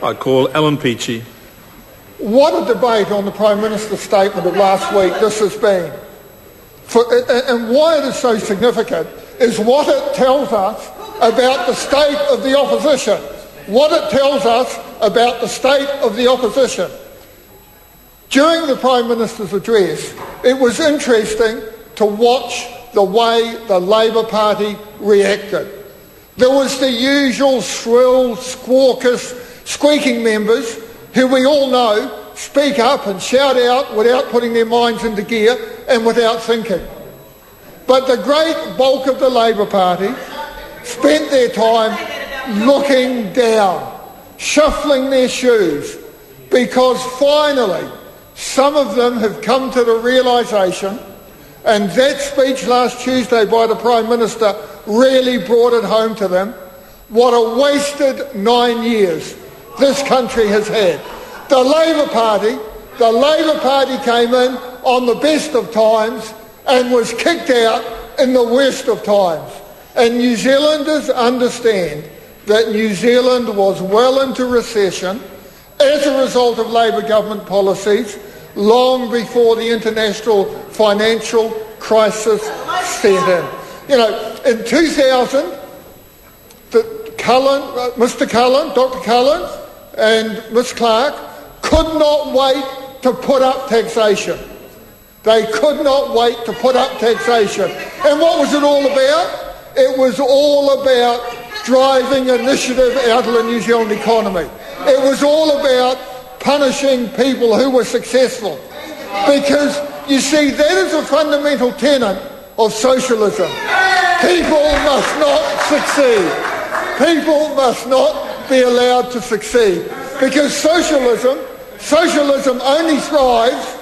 I call Alan Peachy. What a debate on the Prime Minister's statement of last week this has been. And why it is so significant is what it tells us about the state of the opposition. What it tells us about the state of the opposition. During the Prime Minister's address, it was interesting to watch the way the Labour Party reacted. There was the usual shrill, squeaking members who we all know speak up and shout out without putting their minds into gear and without thinking. But the great bulk of the Labour Party spent their time looking down, shuffling their shoes, because finally some of them have come to the realisation, and that speech last Tuesday by the Prime Minister really brought it home to them, what a wasted 9 years this country has had. The Labour Party came in on the best of times and was kicked out in the worst of times. And New Zealanders understand that New Zealand was well into recession as a result of Labour government policies long before the international financial crisis set in. You know, in 2000, Dr. Cullen and Ms Clark could not wait to put up taxation. They could not wait to put up taxation. And what was it all about? It was all about driving initiative out of the New Zealand economy. It was all about punishing people who were successful. Because, you see, that is a fundamental tenet of socialism. People must not succeed. People must not be allowed to succeed. Because socialism only thrives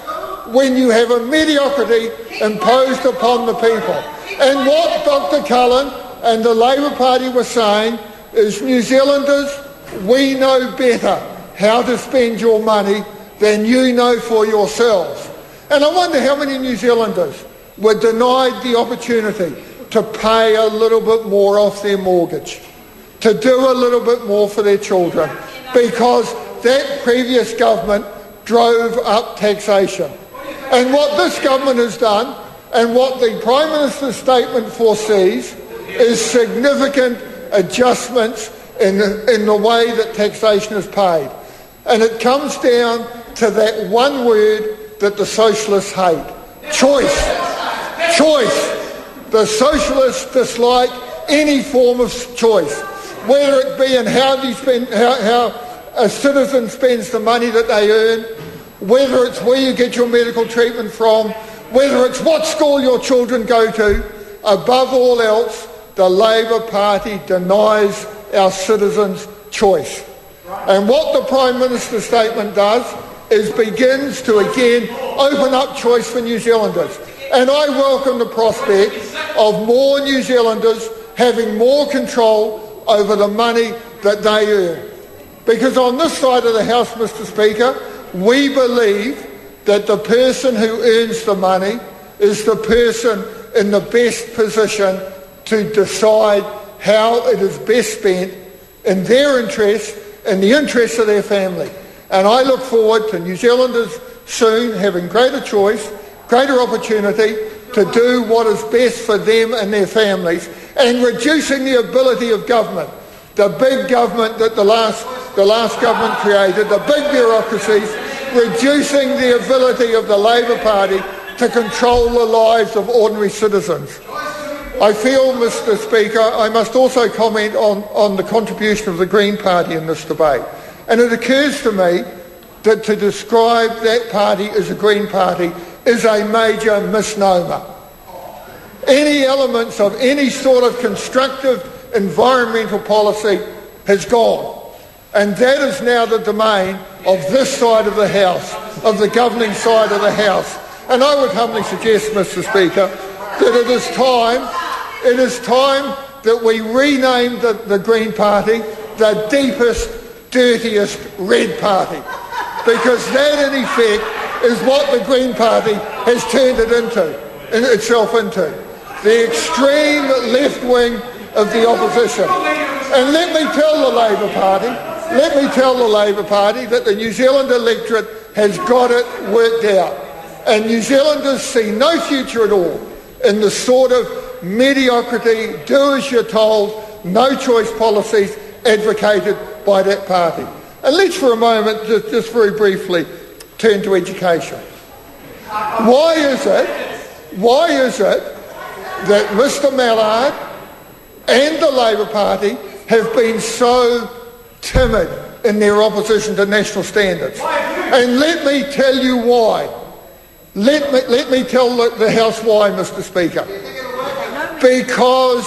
when you have a mediocrity imposed upon the people. And what Dr. Cullen and the Labour Party were saying is, New Zealanders, we know better how to spend your money than you know for yourselves. And I wonder how many New Zealanders were denied the opportunity to pay a little bit more off their mortgage, to do a little bit more for their children, because that previous government drove up taxation. And what this government has done, and what the Prime Minister's statement foresees, is significant adjustments in the way that taxation is paid. And it comes down to that one word that the socialists hate: choice. Choice. The socialists dislike any form of choice, whether it be in how a citizen spends the money that they earn, whether it's where you get your medical treatment from, whether it's what school your children go to. Above all else, the Labour Party denies our citizens choice. And what the Prime Minister's statement does is begins to again open up choice for New Zealanders. And I welcome the prospect of more New Zealanders having more control over the money that they earn. Because on this side of the House, Mr. Speaker, we believe that the person who earns the money is the person in the best position to decide how it is best spent in their interest, in the interest of their family. And I look forward to New Zealanders soon having greater choice, greater opportunity to do what is best for them and their families, and reducing the ability of government, the big government that the last government created, the big bureaucracies, reducing the ability of the Labour Party to control the lives of ordinary citizens. I feel, Mr. Speaker, I must also comment on the contribution of the Green Party in this debate. And it occurs to me that to describe that party as a Green Party is a major misnomer. Any elements of any sort of constructive environmental policy has gone. And that is now the domain of this side of the House, of the governing side of the House. And I would humbly suggest, Mr. Speaker, that it is time that we rename the Green Party the deepest, dirtiest Red Party. Because that, in effect, is what the Green Party has turned itself into. The extreme left wing of the opposition. And let me tell the Labour Party let me tell the Labour Party that the New Zealand electorate has got it worked out. And New Zealanders see no future at all in the sort of mediocrity, do as you're told, no choice policies advocated by that party. And let's for a moment, just very briefly, turn to education. Why is it that Mr Mallard and the Labour Party have been so timid in their opposition to national standards? And let me tell you why. Let me tell the House why, Mr Speaker. Because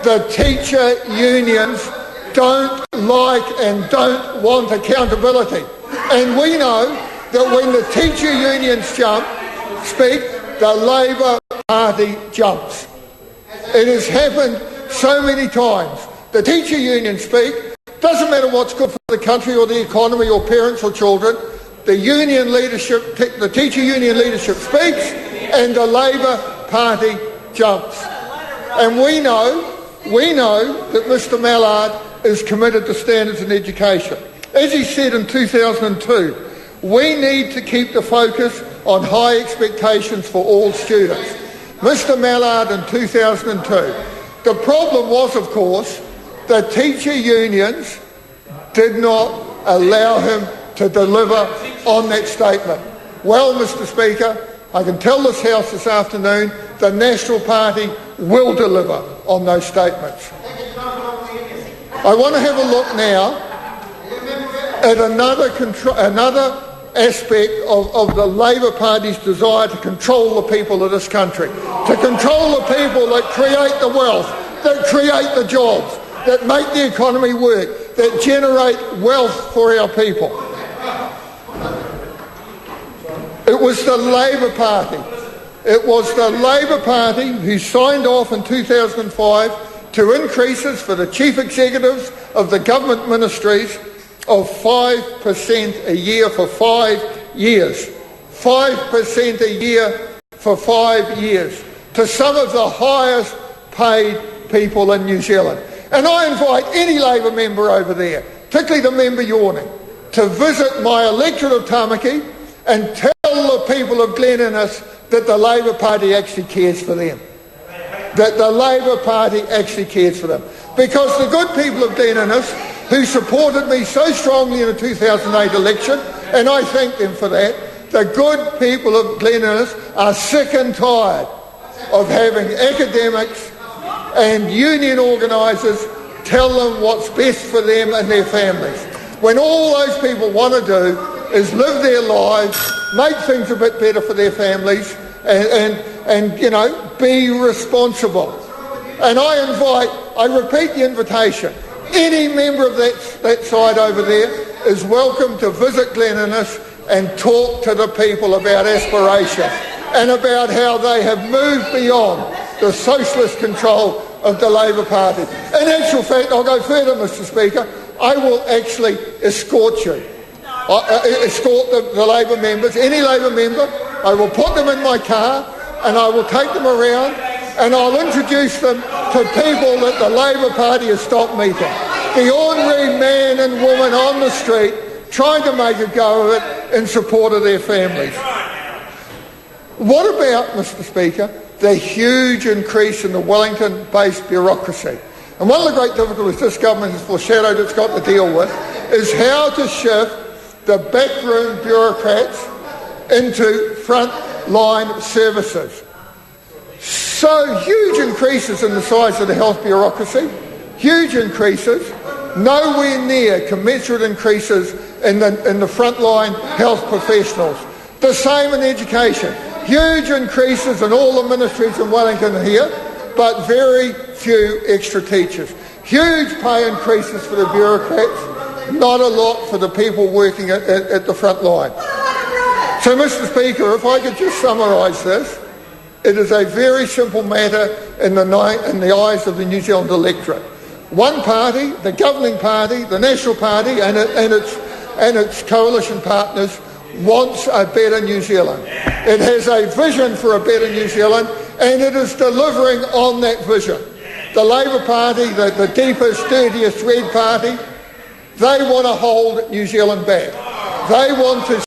the teacher unions don't like and don't want accountability. And we know that when the teacher unions speak, the Labour Party jumps. It has happened so many times. The teacher unions speak, doesn't matter what's good for the country or the economy or parents or children, the teacher union leadership speaks and the Labour Party jumps. And we know that Mr Mallard is committed to standards in education. As he said in 2002, we need to keep the focus on high expectations for all students. Mr Mallard in 2002. The problem was, of course, the teacher unions did not allow him to deliver on that statement. Well, Mr Speaker, I can tell this House this afternoon the National Party will deliver on those statements. I want to have a look now at another aspect of the Labour Party's desire to control the people of this country, to control the people that create the wealth, that create the jobs, that make the economy work, that generate wealth for our people. It was the Labour Party. It was the Labour Party who signed off in 2005 to increases for the chief executives of the government ministries of 5% a year for 5 years. 5% a year for 5 years to some of the highest paid people in New Zealand. And I invite any Labour member over there, particularly the member yawning, to visit my electorate of Tamaki and tell the people of Glen Innes that the Labour Party actually cares for them. That the Labour Party actually cares for them. Because the good people of Glen Innes, who supported me so strongly in the 2008 election, and I thank them for that, the good people of Glen Innes are sick and tired of having academics and union organisers tell them what's best for them and their families. When all those people want to do is live their lives, make things a bit better for their families, and you know, be responsible. And I repeat the invitation. Any member of that side over there is welcome to visit Glen Innes and talk to the people about aspiration and about how they have moved beyond the socialist control of the Labour Party. In actual fact, I'll go further, Mr Speaker. I will actually escort you. Escort the Labour members, any Labour member. I will put them in my car and I will take them around and I'll introduce them to people that the Labour Party has stopped meeting. The ordinary man and woman on the street trying to make a go of it in support of their families. What about, Mr Speaker, the huge increase in the Wellington-based bureaucracy? And one of the great difficulties this government has foreshadowed it's got to deal with is how to shift the backroom bureaucrats into front-line services. So huge increases in the size of the health bureaucracy, huge increases, nowhere near commensurate increases in the front-line health professionals. The same in education, huge increases in all the ministries in Wellington here, but very few extra teachers. Huge pay increases for the bureaucrats, not a lot for the people working at the front line. So, Mr Speaker, if I could just summarise this, it is a very simple matter in the eyes of the New Zealand electorate. One party, the governing party, the National Party and its coalition partners wants a better New Zealand. It has a vision for a better New Zealand and it is delivering on that vision. The Labour Party, the deepest, dirtiest red party, They want to hold New Zealand back. They want to